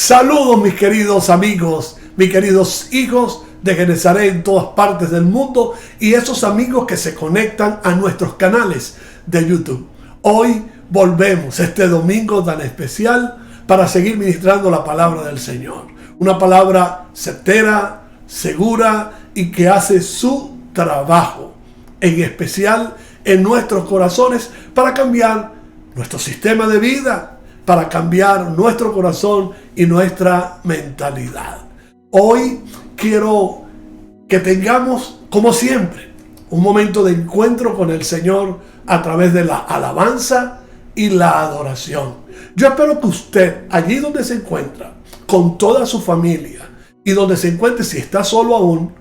Saludos mis queridos amigos, mis queridos hijos de Genezaret en todas partes del mundo y esos amigos que se conectan a nuestros canales de YouTube. Hoy volvemos este domingo tan especial para seguir ministrando la palabra del Señor. Una palabra certera, segura y que hace su trabajo, en especial en nuestros corazones, para cambiar nuestro sistema de vida, para cambiar nuestro corazón y nuestra mentalidad. Hoy quiero que tengamos, como siempre, un momento de encuentro con el Señor a través de la alabanza y la adoración. Yo espero que usted, allí donde se encuentra, con toda su familia, y donde se encuentre, si está solo aún,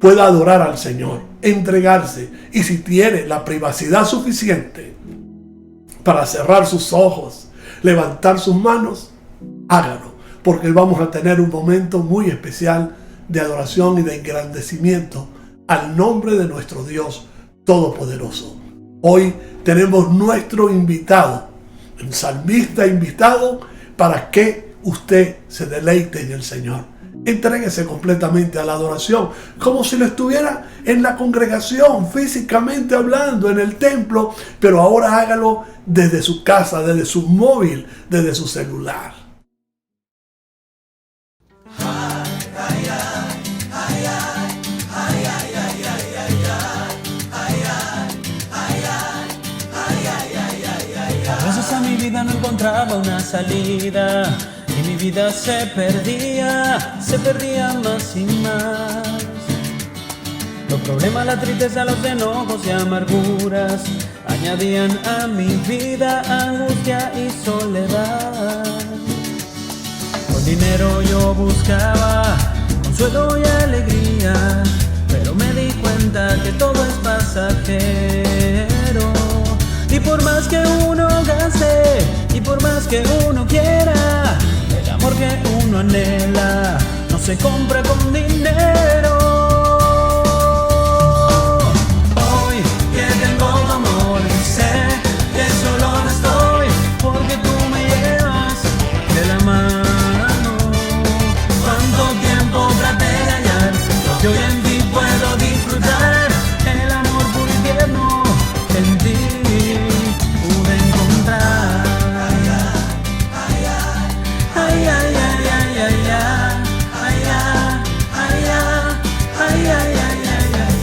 pueda adorar al Señor, entregarse, y si tiene la privacidad suficiente para cerrar sus ojos, levantar sus manos, hágalo, porque vamos a tener un momento muy especial de adoración y de engrandecimiento al nombre de nuestro Dios Todopoderoso. Hoy tenemos nuestro invitado, un salmista invitado, para que usted se deleite en el Señor. Entréguese completamente a la adoración, como si lo estuviera en la congregación, físicamente hablando, en el templo, pero ahora hágalo desde su casa, desde su móvil, desde su celular. A veces a mi vida no encontraba una salida y mi vida se perdía más y más. Los problemas, la tristeza, los enojos y amarguras añadían a mi vida angustia y soledad. Con dinero yo buscaba consuelo y alegría, pero me di cuenta que todo es pasajero. Y por más que uno gaste, y por más que uno quiera, el amor que uno anhela no se compra con dinero. Hoy que tengo tu amor, sé que solo no estoy, porque tú me llevas de la mano. Cuánto tiempo traté de hallar lo que hoy en ti puedo disfrutar, el amor puro y tierno que en ti pude encontrar. Ay, ay, ay, ay, ay, ay, ay, ay.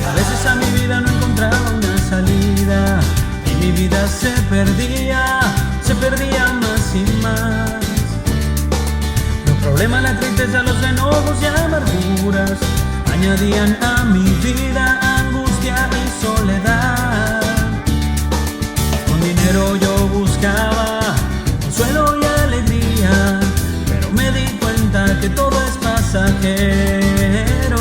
A veces a mi vida no encontraba una salida y mi vida se perdía más y más. Los problemas, la tristeza, los enojos y amarguras añadían a mi vida angustia y soledad. Con dinero yo buscaba consuelo y alegría, pero me di cuenta que todo es pasajero.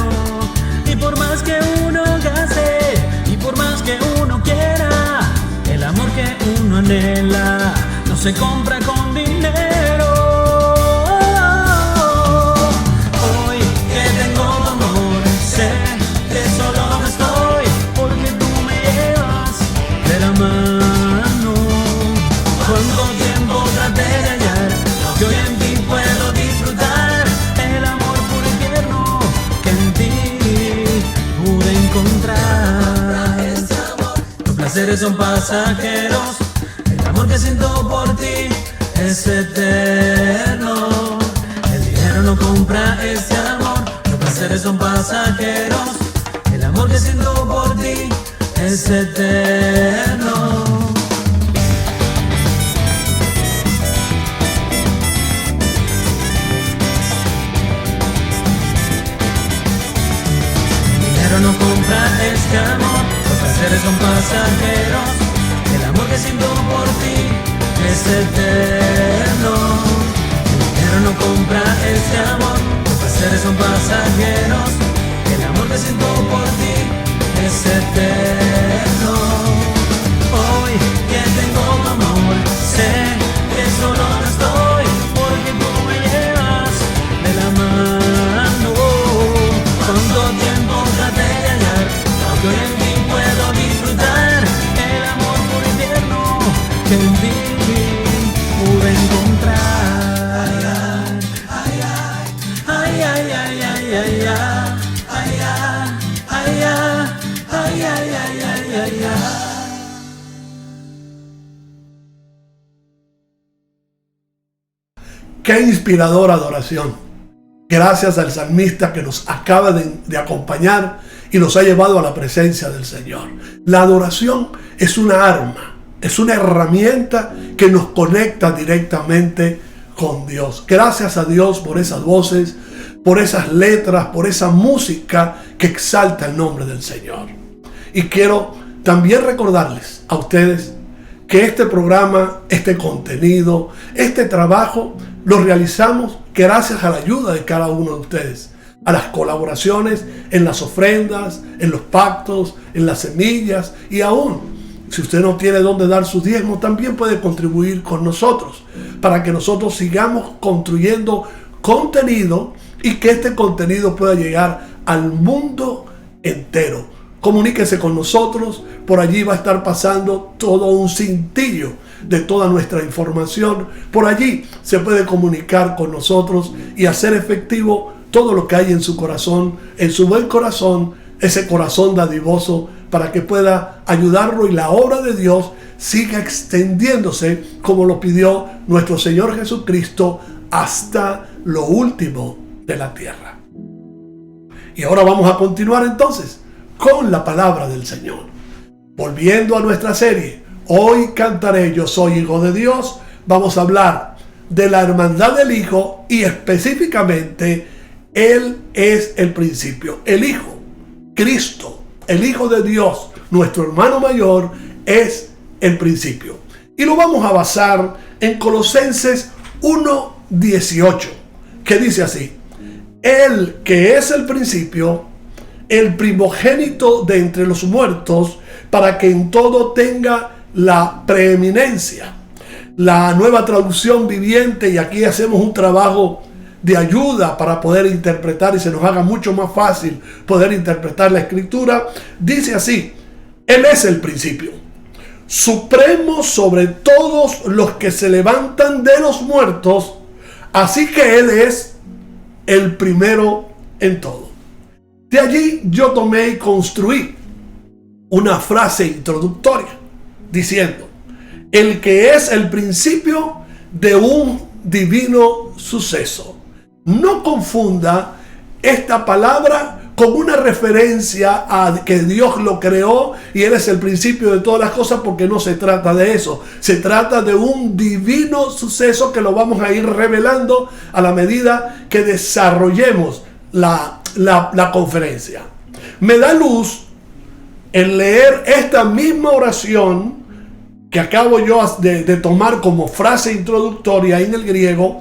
Y por más que uno gaste, y por más que uno quiera, el amor que uno anhela no se compra con dinero. Hoy que tengo tu amor, sé que solo no estoy, porque tú me llevas de la mano. Cuánto tiempo traté de hallar lo que hoy en ti puedo disfrutar, el amor puro y tierno que en ti pude encontrar. Los placeres son pasajeros, el amor que siento por ti es eterno. El dinero no compra este amor, los placeres son pasajeros, el amor que siento por ti es eterno. No compra este amor, los placeres son pasajeros, el amor que siento por ti es eterno. El dinero no compra este amor, los placeres son pasajeros, el amor que siento por ti es eterno. Hoy que tengo tu amor, sé que solo no estoy, porque tú me llevas de la mano. Cuánto tiempo traté de hallar lo que hoy en ti puedo disfrutar, el amor puro y tierno que en ti pude encontrar. Ay, ay, ay, ay, ay, ay, ay, ay, ay, ay, ay, ay. Qué inspiradora adoración. Gracias al salmista que nos acaba de acompañar y nos ha llevado a la presencia del Señor. La adoración es una arma, es una herramienta que nos conecta directamente con Dios. Gracias a Dios por esas voces, por esas letras, por esa música que exalta el nombre del Señor. Y quiero también recordarles a ustedes que este programa, este contenido, este trabajo lo realizamos gracias a la ayuda de cada uno de ustedes, a las colaboraciones en las ofrendas, en los pactos, en las semillas, y aún si usted no tiene dónde dar su diezmo, también puede contribuir con nosotros para que nosotros sigamos construyendo contenido y que este contenido pueda llegar al mundo entero. Comuníquese con nosotros, por allí va a estar pasando todo un cintillo de toda nuestra información. Por allí se puede comunicar con nosotros y hacer efectivo todo lo que hay en su corazón, en su buen corazón, ese corazón dadivoso, para que pueda ayudarlo y la obra de Dios siga extendiéndose como lo pidió nuestro Señor Jesucristo hasta lo último de la tierra. Y ahora vamos a continuar entonces con la palabra del Señor. Volviendo a nuestra serie, hoy cantaré Yo soy hijo de Dios. Vamos a hablar de la hermandad del Hijo y específicamente Él es el principio. El Hijo, Cristo, el Hijo de Dios, nuestro hermano mayor, es el principio. Y lo vamos a basar en Colosenses 1:18, que dice así: Él que es el principio, el primogénito de entre los muertos, para que en todo tenga la preeminencia. La Nueva Traducción Viviente, y aquí hacemos un trabajo de ayuda para poder interpretar y se nos haga mucho más fácil poder interpretar la Escritura, dice así: Él es el principio, supremo sobre todos los que se levantan de los muertos, así que Él es el primero en todo. De allí yo tomé y construí una frase introductoria diciendo: el que es el principio de un divino suceso. No confunda esta palabra con una referencia a que Dios lo creó y Él es el principio de todas las cosas, porque no se trata de eso. Se trata de un divino suceso que lo vamos a ir revelando a la medida que desarrollemos la conferencia. Me da luz el leer esta misma oración que acabo yo de tomar como frase introductoria en el griego,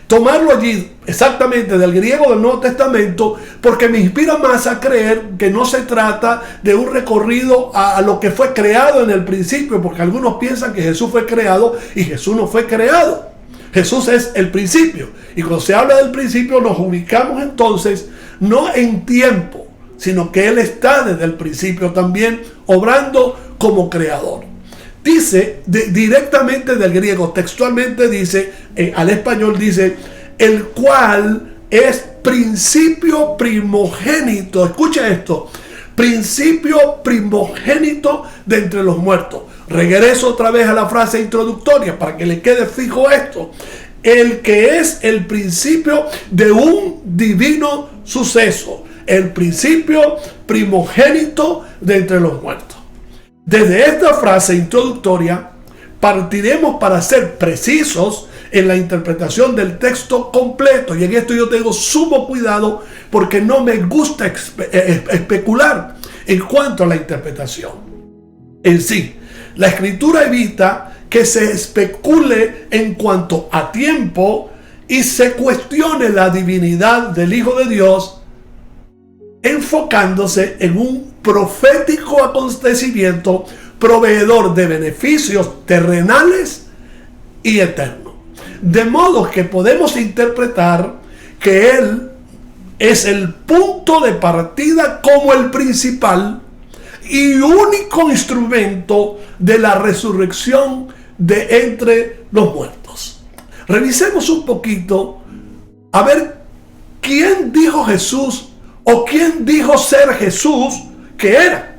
tomarlo allí exactamente del griego del Nuevo Testamento, porque me inspira más a creer que no se trata de un recorrido a lo que fue creado en el principio, porque algunos piensan que Jesús fue creado y Jesús no fue creado. Jesús es el principio, y cuando se habla del principio nos ubicamos entonces no en tiempo, sino que Él está desde el principio también obrando como creador. Dice directamente del griego, textualmente dice, al español dice: el cual es principio primogénito. Escucha esto: principio primogénito de entre los muertos. Regreso otra vez a la frase introductoria para que le quede fijo esto: el que es el principio de un divino suceso, el principio primogénito de entre los muertos. Desde esta frase introductoria partiremos para ser precisos en la interpretación del texto completo, y en esto yo tengo sumo cuidado porque no me gusta especular en cuanto a la interpretación en sí. La Escritura evita que se especule en cuanto a tiempo y se cuestione la divinidad del Hijo de Dios, enfocándose en un profético acontecimiento proveedor de beneficios terrenales y eternos. De modo que podemos interpretar que Él es el punto de partida como el principal y único instrumento de la resurrección de entre los muertos. Revisemos un poquito a ver quién dijo Jesús o quién dijo ser Jesús que era.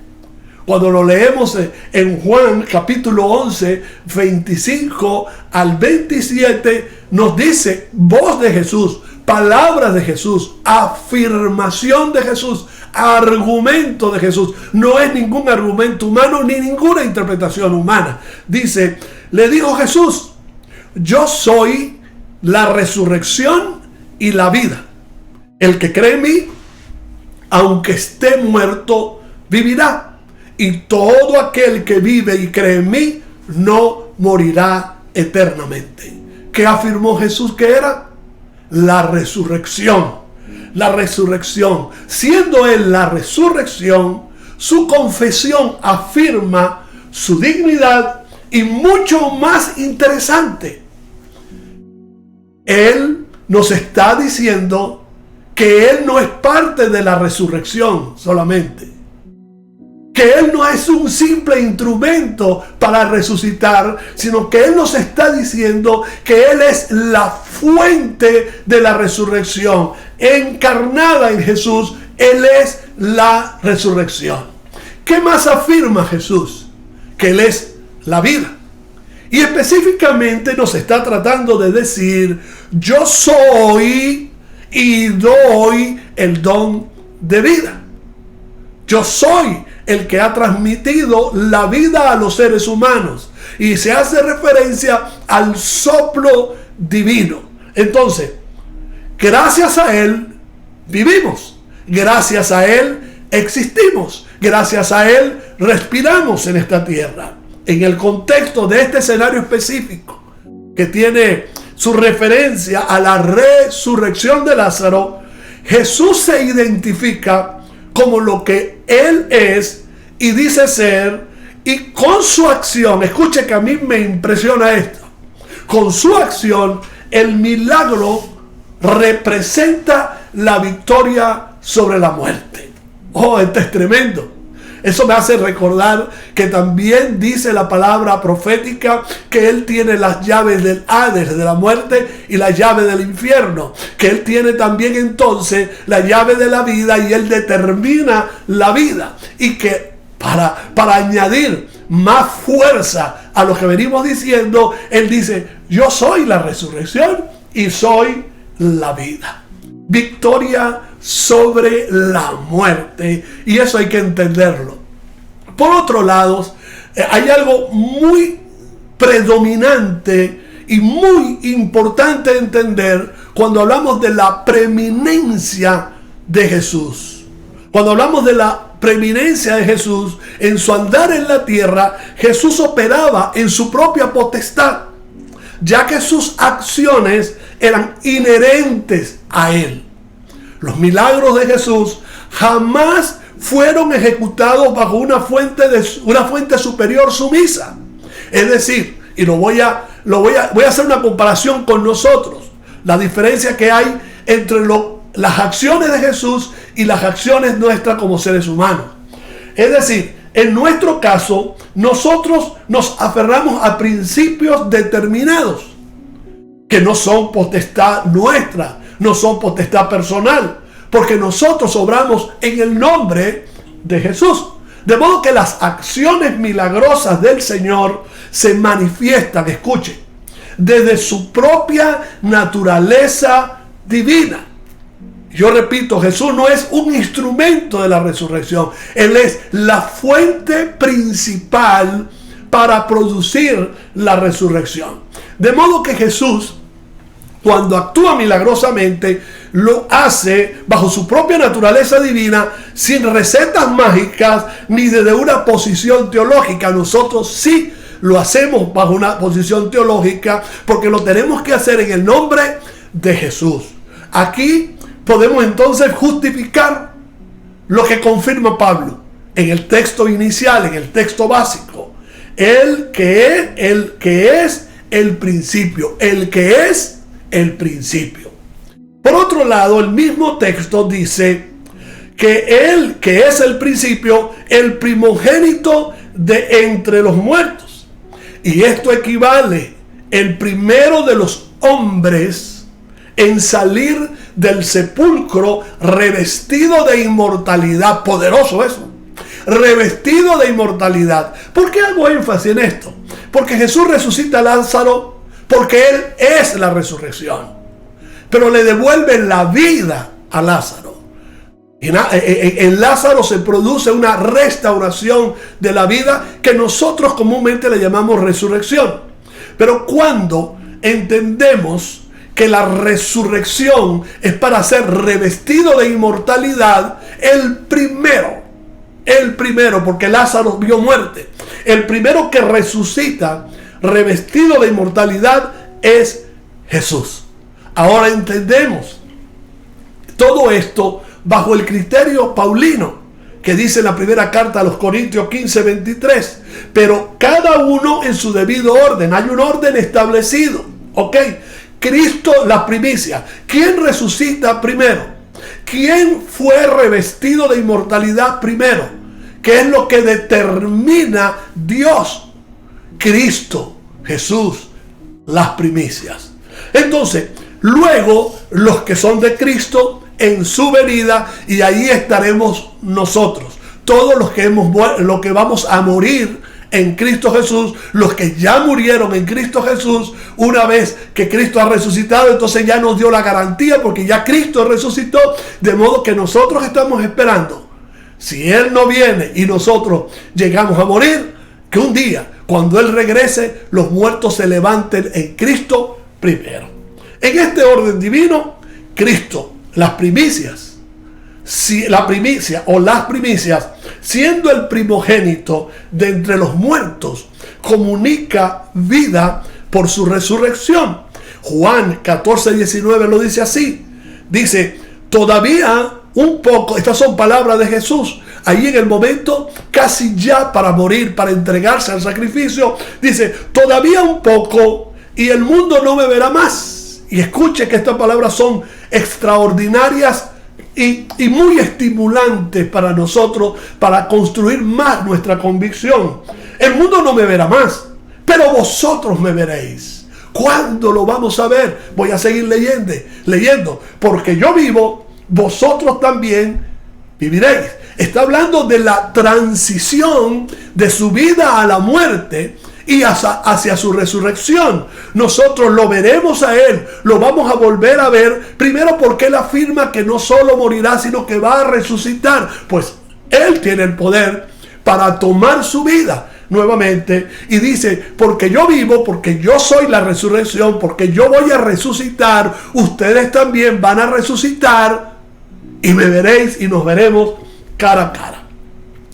Cuando lo leemos en Juan capítulo 11, 25 al 27, nos dice: voz de Jesús, palabras de Jesús, afirmación de Jesús, argumento de Jesús. No es ningún argumento humano ni ninguna interpretación humana. Dice, le dijo Jesús, yo soy la resurrección y la vida. El que cree en mí, aunque esté muerto, vivirá. Y todo aquel que vive y cree en mí, no morirá eternamente. ¿Qué afirmó Jesús que era? La resurrección. La resurrección. Siendo él la resurrección, su confesión afirma su dignidad y mucho más interesante. Él nos está diciendo que él no es parte de la resurrección solamente. Que él no es un simple instrumento para resucitar, sino que él nos está diciendo que él es la fuente de la resurrección. Encarnada en Jesús, él es la resurrección. ¿Qué más afirma Jesús? Que él es la vida. Y específicamente nos está tratando de decir, yo soy y doy el don de vida. Yo soy el que ha transmitido la vida a los seres humanos. Y se hace referencia al soplo divino. Entonces, gracias a él vivimos. Gracias a él existimos. Gracias a él respiramos en esta tierra. En el contexto de este escenario específico, que tiene su referencia a la resurrección de Lázaro, Jesús se identifica como lo que él es y dice ser, y con su acción, escuche que a mí me impresiona esto, con su acción el milagro representa la victoria sobre la muerte. Oh, esto es tremendo. Eso me hace recordar que también dice la palabra profética que él tiene las llaves del Hades, de la muerte, y la llave del infierno. Que él tiene también entonces la llave de la vida y él determina la vida. Y que para añadir más fuerza a lo que venimos diciendo, él dice, yo soy la resurrección y soy la vida. Victoria sobre la muerte, y eso hay que entenderlo. Por otro lado, hay algo muy predominante y muy importante de entender cuando hablamos de la preeminencia de Jesús. Cuando hablamos de la preeminencia de Jesús en su andar en la tierra, Jesús operaba en su propia potestad, ya que sus acciones eran inherentes a él. Los milagros de Jesús jamás fueron ejecutados bajo una fuente superior sumisa. Es decir, y voy a hacer una comparación con nosotros, la diferencia que hay entre las acciones de Jesús y las acciones nuestras como seres humanos. Es decir, en nuestro caso, nosotros nos aferramos a principios determinados que no son potestad nuestra, no son potestad personal, porque nosotros obramos en el nombre de Jesús. De modo que las acciones milagrosas del Señor se manifiestan, escuchen, desde su propia naturaleza divina. Yo repito, Jesús no es un instrumento de la resurrección. Él es la fuente principal para producir la resurrección. De modo que Jesús, cuando actúa milagrosamente, lo hace bajo su propia naturaleza divina, sin recetas mágicas ni desde una posición teológica. Nosotros sí lo hacemos bajo una posición teológica, porque lo tenemos que hacer en el nombre de Jesús. Aquí podemos entonces justificar lo que confirma Pablo en el texto inicial, en el texto básico. El que es el principio. El que es el principio. Por otro lado, el mismo texto dice que él que es el principio, el primogénito de entre los muertos. Y esto equivale, el primero de los hombres en salir del sepulcro revestido de inmortalidad. Poderoso eso. Revestido de inmortalidad. ¿Por qué hago énfasis en esto? Porque Jesús resucita a Lázaro, porque él es la resurrección. pero le devuelve la vida a Lázaro. En Lázaro se produce una restauración de la vida que nosotros comúnmente le llamamos resurrección. Pero cuando entendemos que la resurrección es para ser revestido de inmortalidad, el primero, porque Lázaro vio muerte, el primero que resucita revestido de inmortalidad es Jesús. Ahora entendemos todo esto bajo el criterio paulino, que dice en la primera carta a los Corintios 15:23, pero cada uno en su debido orden. Hay un orden establecido, ¿ok? Cristo, la primicia. ¿Quién resucita primero? ¿Quién fue revestido de inmortalidad primero? ¿Qué es lo que determina Dios? Cristo, Jesús, las primicias. Entonces, luego los que son de Cristo en su venida, y ahí estaremos nosotros, todos los que vamos a morir en Cristo Jesús, los que ya murieron en Cristo Jesús, una vez que Cristo ha resucitado, entonces ya nos dio la garantía, porque ya Cristo resucitó, de modo que nosotros estamos esperando, si Él no viene y nosotros llegamos a morir, que un día, cuando Él regrese, los muertos se levanten en Cristo primero. En este orden divino, Cristo, las primicias, la primicia o las primicias, siendo el primogénito de entre los muertos, comunica vida por su resurrección. Juan 14:19 lo dice así. Dice, todavía un poco, estas son palabras de Jesús, ahí en el momento casi ya para morir, para entregarse al sacrificio, dice, todavía un poco y el mundo no me verá más. Y escuche que estas palabras son extraordinarias y muy estimulantes para nosotros, para construir más nuestra convicción. El mundo no me verá más, pero vosotros me veréis. ¿Cuándo lo vamos a ver? Voy a seguir leyendo. Porque yo vivo, vosotros también viviréis. Está hablando de la transición de su vida a la muerte y hacia su resurrección. Nosotros lo veremos a Él, lo vamos a volver a ver, primero porque Él afirma que no solo morirá, sino que va a resucitar, pues Él tiene el poder para tomar su vida nuevamente, y dice, porque yo vivo, porque yo soy la resurrección, porque yo voy a resucitar, ustedes también van a resucitar, y me veréis y nos veremos cara a cara.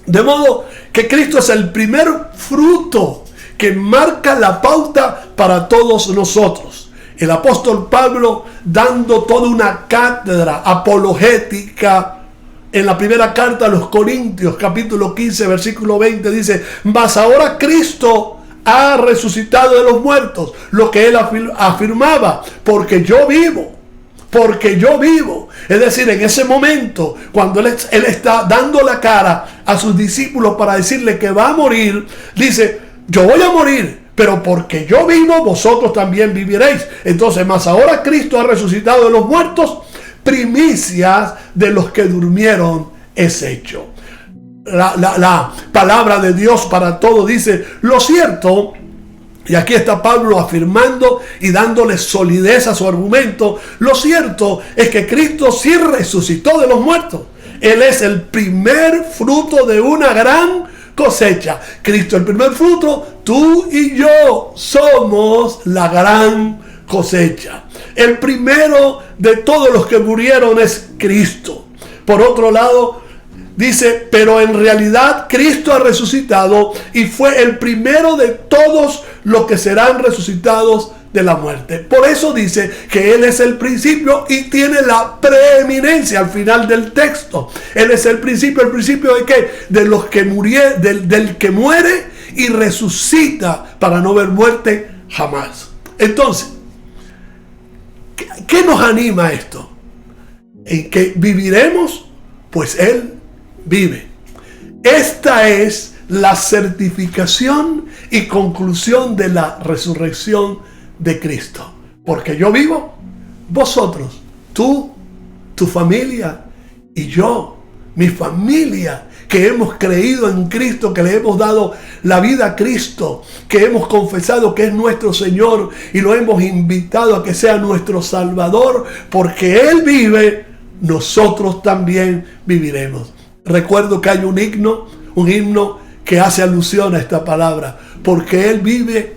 De modo que Cristo es el primer fruto que marca la pauta para todos nosotros. El apóstol Pablo, dando toda una cátedra apologética en la primera carta a los Corintios, capítulo 15, versículo 20, dice, mas ahora Cristo ha resucitado de los muertos, lo que él afirmaba, porque yo vivo. Es decir, en ese momento, cuando él está dando la cara a sus discípulos para decirle que va a morir, dice, yo voy a morir, pero porque yo vivo, vosotros también viviréis. Entonces, más ahora Cristo ha resucitado de los muertos, primicias de los que durmieron es hecho. La palabra de Dios para todo dice, lo cierto, y aquí está Pablo afirmando y dándole solidez a su argumento, lo cierto es que Cristo sí resucitó de los muertos. Él es el primer fruto de una gran cosecha. Cristo el primer fruto, tú y yo somos la gran cosecha. El primero de todos los que murieron es Cristo. Por otro lado, dice, pero en realidad Cristo ha resucitado y fue el primero de todos los que serán resucitados de la muerte. Por eso dice que Él es el principio y tiene la preeminencia al final del texto. Él es el principio de qué? De los que murieron, del que muere y resucita para no ver muerte jamás. Entonces, ¿qué nos anima a esto? En que viviremos, pues Él vive. Esta es la certificación y conclusión de la resurrección de Cristo. Porque yo vivo, vosotros, tú, tu familia y yo, mi familia, que hemos creído en Cristo, que le hemos dado la vida a Cristo, que hemos confesado que es nuestro Señor y lo hemos invitado a que sea nuestro Salvador, porque Él vive, nosotros también viviremos. Recuerdo que hay un himno que hace alusión a esta palabra: porque Él vive,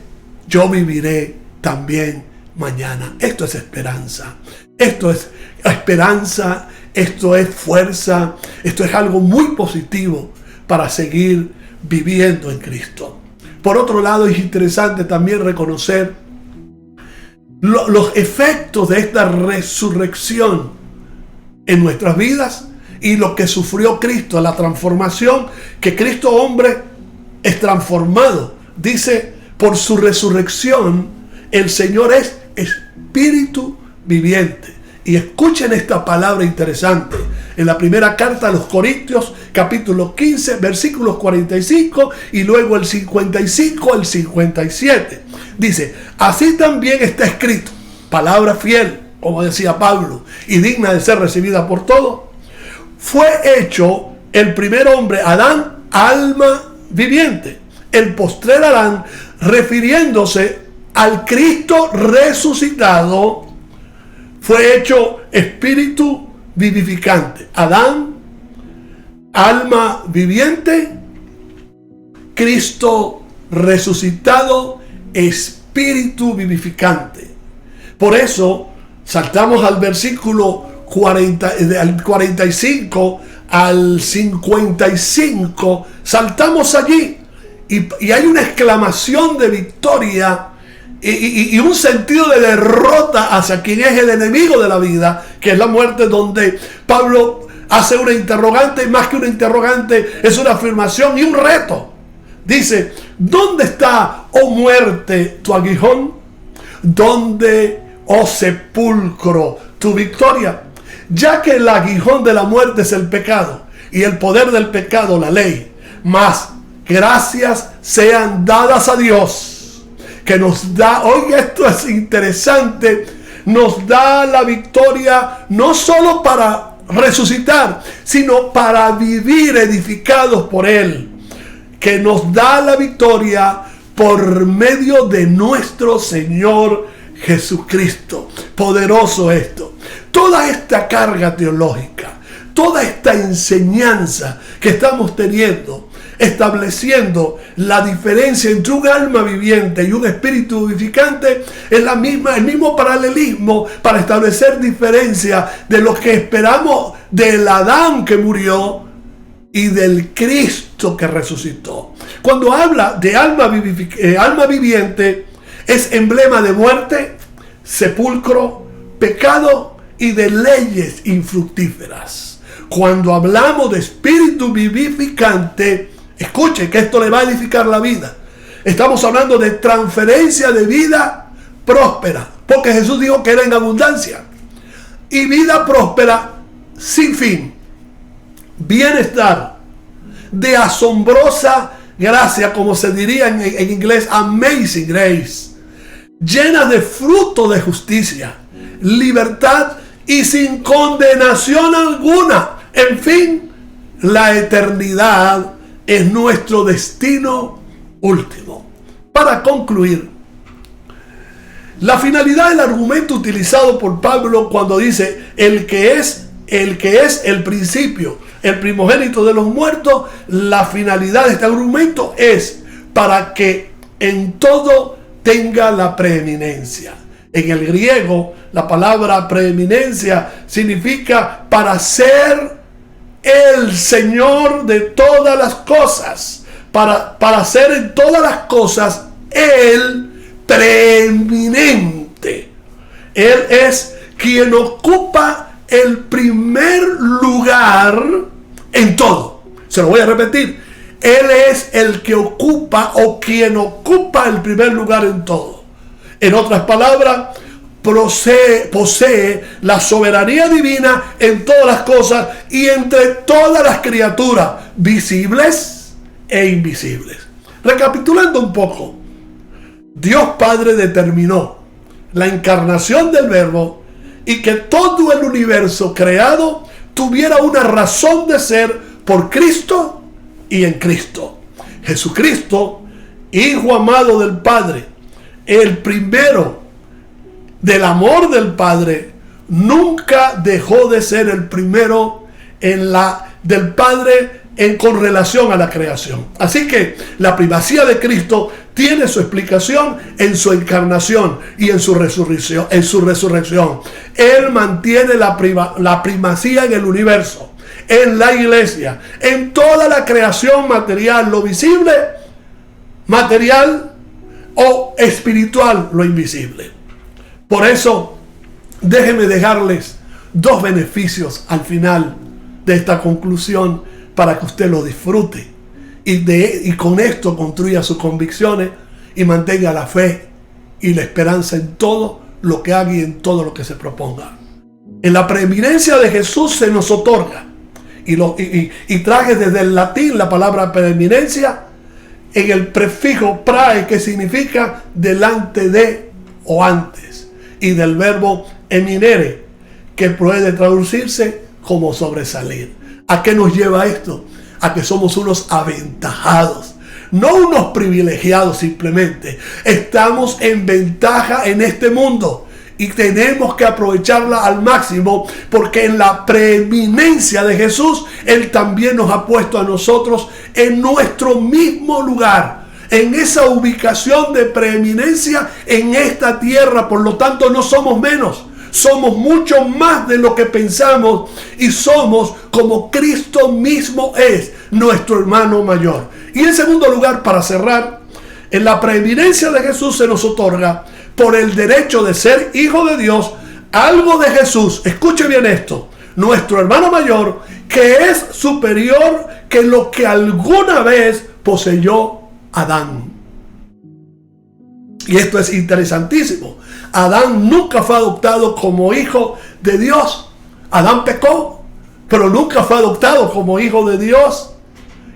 yo viviré también mañana. Esto es esperanza. Esto es esperanza, esto es fuerza, esto es algo muy positivo para seguir viviendo en Cristo. Por otro lado, es interesante también reconocer los efectos de esta resurrección en nuestras vidas y lo que sufrió Cristo, la transformación que Cristo hombre es transformado. Dice, por su resurrección el Señor es espíritu viviente. Y escuchen esta palabra interesante en la primera carta a los Corintios, capítulo 15, versículos 45 y luego el 55 al 57. Dice, así también está escrito, palabra fiel, como decía Pablo, y digna de ser recibida por todos. Fue hecho el primer hombre, Adán, alma viviente. El postrer Adán, refiriéndose al Cristo resucitado, fue hecho espíritu vivificante. Adán, alma viviente. Cristo resucitado, espíritu vivificante. Por eso saltamos al versículo 45 al 55. Saltamos allí y hay una exclamación de victoria y un sentido de derrota hacia quien es el enemigo de la vida, que es la muerte, donde Pablo hace una interrogante, y más que una interrogante es una afirmación y un reto. Dice, ¿dónde está, oh muerte, tu aguijón? ¿Dónde, oh sepulcro, tu victoria? Ya que el aguijón de la muerte es el pecado y el poder del pecado la ley, mas gracias sean dadas a Dios, que nos da, oiga, esto es interesante, nos da la victoria no solo para resucitar, sino para vivir edificados por Él, que nos da la victoria por medio de nuestro Señor Jesucristo. Poderoso esto. Toda esta carga teológica, toda esta enseñanza que estamos teniendo, estableciendo la diferencia entre un alma viviente y un espíritu vivificante, es el mismo paralelismo para establecer diferencia de lo que esperamos del Adán que murió y del Cristo que resucitó. Cuando habla de alma viviente, es emblema de muerte, sepulcro, pecado y de leyes infructíferas. Cuando hablamos de espíritu vivificante, escuche que esto le va a edificar la vida. Estamos hablando de transferencia de vida próspera, porque Jesús dijo que era en abundancia. Y vida próspera sin fin. Bienestar de asombrosa gracia, como se diría en inglés, amazing grace. Llenas de fruto de justicia, libertad y sin condenación alguna. En fin, la eternidad es nuestro destino último. Para concluir, la finalidad del argumento utilizado por Pablo cuando dice el que es el principio, el primogénito de los muertos, la finalidad de este argumento es para que en todo tenga la preeminencia. En el griego, la palabra preeminencia significa para ser el Señor de todas las cosas, para ser en todas las cosas el preeminente. Él es quien ocupa el primer lugar en todo. Se lo voy a repetir. Él es el que ocupa o quien ocupa el primer lugar en todo. En otras palabras, posee la soberanía divina en todas las cosas y entre todas las criaturas, visibles e invisibles. Recapitulando un poco, Dios Padre determinó la encarnación del Verbo y que todo el universo creado tuviera una razón de ser por Cristo y en Cristo. Jesucristo, Hijo amado del Padre, el primero del amor del Padre, nunca dejó de ser el primero del Padre con relación a la creación. Así que la primacía de Cristo tiene su explicación en su encarnación y en su resurrección. Él mantiene la primacía en el universo, en la iglesia, en toda la creación material, lo visible, material o espiritual, lo invisible. Por eso, déjenme dejarles 2 beneficios al final de esta conclusión para que usted lo disfrute y con esto construya sus convicciones y mantenga la fe y la esperanza en todo lo que haga y en todo lo que se proponga. En la preeminencia de Jesús se nos otorga, y traje desde el latín la palabra preeminencia en el prefijo prae, que significa delante de o antes, y del verbo eminere, que puede traducirse como sobresalir. ¿A qué nos lleva esto? A que somos unos aventajados, no unos privilegiados simplemente. Estamos en ventaja en este mundo y tenemos que aprovecharla al máximo, porque en la preeminencia de Jesús, Él también nos ha puesto a nosotros en nuestro mismo lugar, en esa ubicación de preeminencia en esta tierra. Por lo tanto, no somos menos, somos mucho más de lo que pensamos, y somos como Cristo mismo es, nuestro hermano mayor. Y en segundo lugar, para cerrar, en la preeminencia de Jesús se nos otorga, por el derecho de ser hijo de Dios, algo de Jesús. Escuche bien esto: nuestro hermano mayor, que es superior que lo que alguna vez poseyó Adán. Y esto es interesantísimo. Adán nunca fue adoptado como hijo de Dios. Adán pecó, pero nunca fue adoptado como hijo de Dios,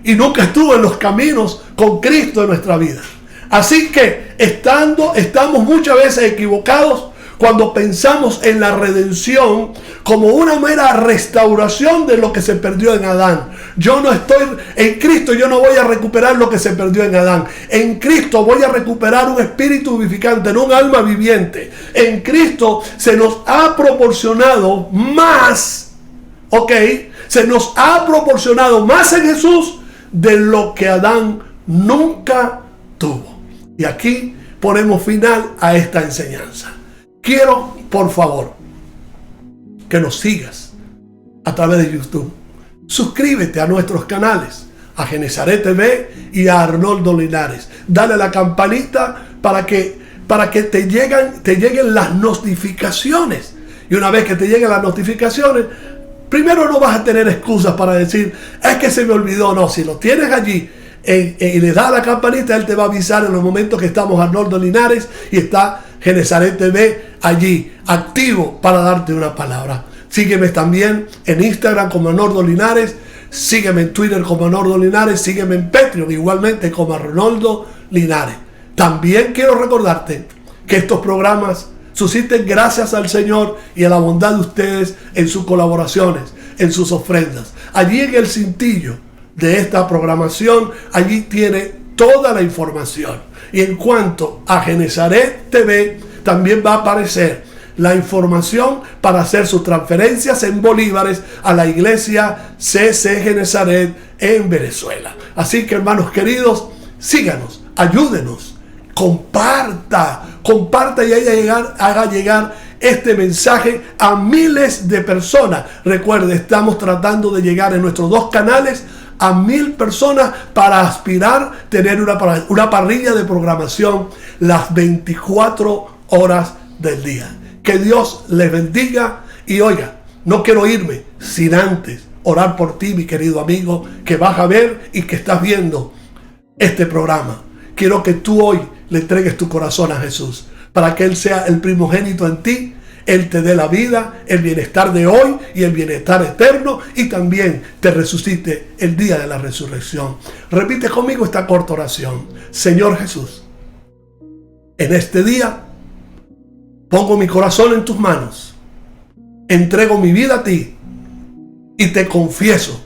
y nunca estuvo en los caminos con Cristo en nuestra vida. Así que estamos muchas veces equivocados cuando pensamos en la redención como una mera restauración de lo que se perdió en Adán. Yo no estoy en Cristo, yo no voy a recuperar lo que se perdió en Adán. En Cristo voy a recuperar un espíritu vivificante, no un alma viviente. En Cristo se nos ha proporcionado más, se nos ha proporcionado más en Jesús de lo que Adán nunca tuvo. Y aquí ponemos final a esta enseñanza. Quiero, por favor, que nos sigas a través de YouTube. Suscríbete a nuestros canales, a Genezaret TV y a Arnoldo Linares. Dale a la campanita para que te lleguen las notificaciones. Y una vez que te lleguen las notificaciones, primero no vas a tener excusas para decir, es que se me olvidó. No, si lo tienes allí y le das a la campanita, Él te va a avisar en los momentos que estamos Arnoldo Linares y está Genezaret TV allí, activo para darte una palabra. Sígueme también en Instagram como Arnoldo Linares, sígueme en Twitter como Arnoldo Linares, sígueme en Patreon igualmente como Arnoldo Linares. También quiero recordarte que estos programas susciten gracias al Señor y a la bondad de ustedes en sus colaboraciones, en sus ofrendas. Allí en el cintillo de esta programación, allí tiene toda la información. Y en cuanto a Genezaret TV, también va a aparecer la información para hacer sus transferencias en bolívares a la iglesia CC Genezaret en Venezuela. Así que, hermanos queridos, síganos, ayúdenos, comparta y haga llegar este mensaje a miles de personas. Recuerde, estamos tratando de llegar en nuestros 2 canales a 1000 personas para aspirar a tener una parrilla de programación las 24 horas del día. Que Dios les bendiga. Y oiga, no quiero irme sin antes orar por ti, mi querido amigo, que vas a ver y que estás viendo este programa. Quiero que tú hoy le entregues tu corazón a Jesús, para que Él sea el primogénito en ti. Él te dé la vida, el bienestar de hoy y el bienestar eterno, y también te resucite el día de la resurrección. Repite conmigo esta corta oración. Señor Jesús, en este día pongo mi corazón en tus manos, entrego mi vida a ti y te confieso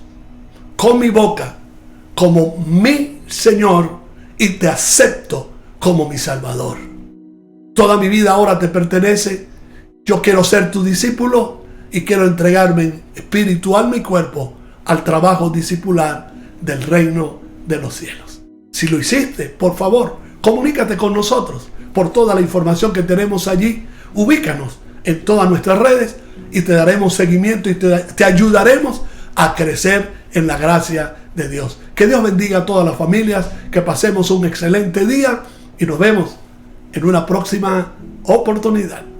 con mi boca como mi Señor y te acepto como mi Salvador. Toda mi vida ahora te pertenece. Yo quiero ser tu discípulo y quiero entregarme en espíritu, alma y cuerpo al trabajo discipular del reino de los cielos. Si lo hiciste, por favor, comunícate con nosotros por toda la información que tenemos allí. Ubícanos en todas nuestras redes y te daremos seguimiento y te ayudaremos a crecer en la gracia de Dios. Que Dios bendiga a todas las familias, que pasemos un excelente día y nos vemos en una próxima oportunidad.